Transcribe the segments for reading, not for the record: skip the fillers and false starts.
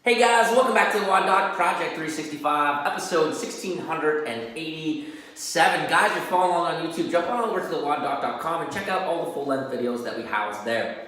Hey guys, welcome back to the WODdoc Project 365, episode 1687. Guys, you're following along on YouTube, jump on over to the WODdoc.com and check out all the full-length videos that we house there.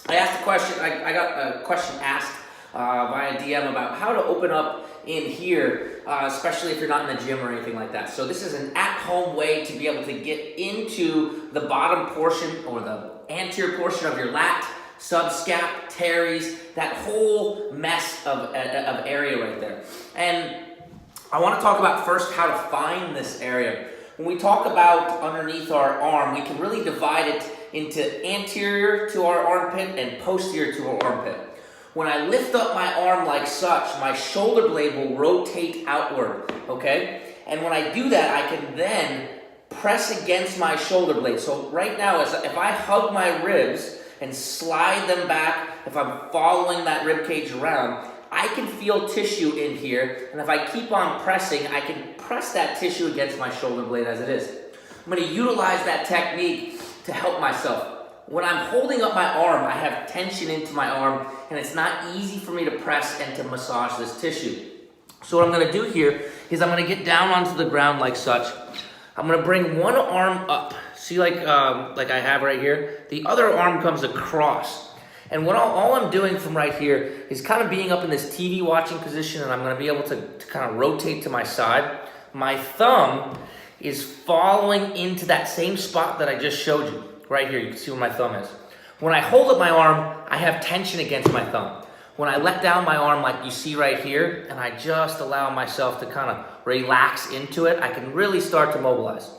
I got a question asked via DM about how to open up in here, especially if you're not in the gym or anything like that. So this is an at-home way to be able to get into the bottom portion or the anterior portion of your lat, subscap, teres, that whole mess of area right there. And I want to talk about first how to find this area. When we talk about underneath our arm, we can really divide it into anterior to our armpit and posterior to our armpit. When I lift up my arm like such, my shoulder blade will rotate outward, okay? And when I do that, I can then press against my shoulder blade. So right now, if I hug my ribs and slide them back, if I'm following that rib cage around, I can feel tissue in here, and if I keep on pressing, I can press that tissue against my shoulder blade as it is. I'm going to utilize that technique to help myself. When I'm holding up my arm, I have tension into my arm, and it's not easy for me to press and to massage this tissue. So what I'm going to do here is I'm going to get down onto the ground like such. I'm going to bring one arm up. See, like I have right here? The other arm comes across. And what all I'm doing from right here is kind of being up in this TV watching position, and I'm going to be able to kind of rotate to my side. My thumb is following into that same spot that I just showed you. Right here, you can see where my thumb is. When I hold up my arm, I have tension against my thumb. When I let down my arm like you see right here, and I just allow myself to kind of relax into it, I can really start to mobilize.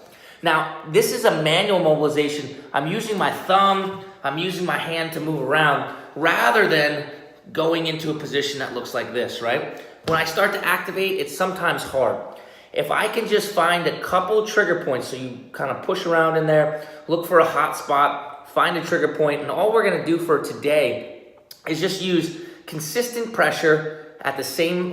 Now, this is a manual mobilization. I'm using my thumb, I'm using my hand to move around, rather than going into a position that looks like this, right? When I start to activate, it's sometimes hard. If I can just find a couple trigger points, so you kind of push around in there, look for a hot spot, find a trigger point, and all we're gonna do for today is just use consistent pressure at the same,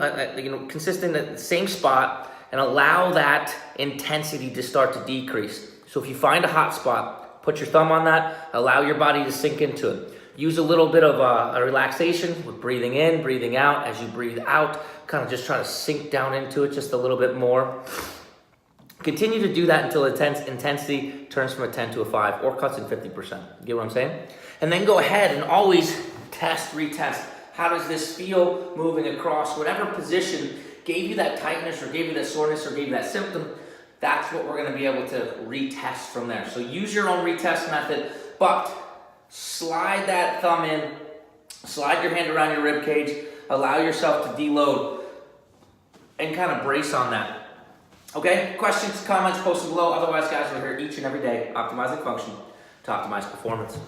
consistent at the same spot, and allow that intensity to start to decrease. So if you find a hot spot, put your thumb on that, allow your body to sink into it. Use a little bit of a relaxation with breathing in, breathing out. As you breathe out, kind of just try to sink down into it just a little bit more. Continue to do that until intensity turns from a 10 to a 5 or cuts in 50%. You get what I'm saying? And then go ahead and always test, retest. How does this feel moving across whatever position gave you that tightness or gave you that soreness or gave you that symptom? That's what we're going to be able to retest from there. So use your own retest method, but slide that thumb in, slide your hand around your rib cage, allow yourself to deload, and kind of brace on that. Okay? Questions, comments, post them below. Otherwise, guys, we're here each and every day optimizing function to optimize performance.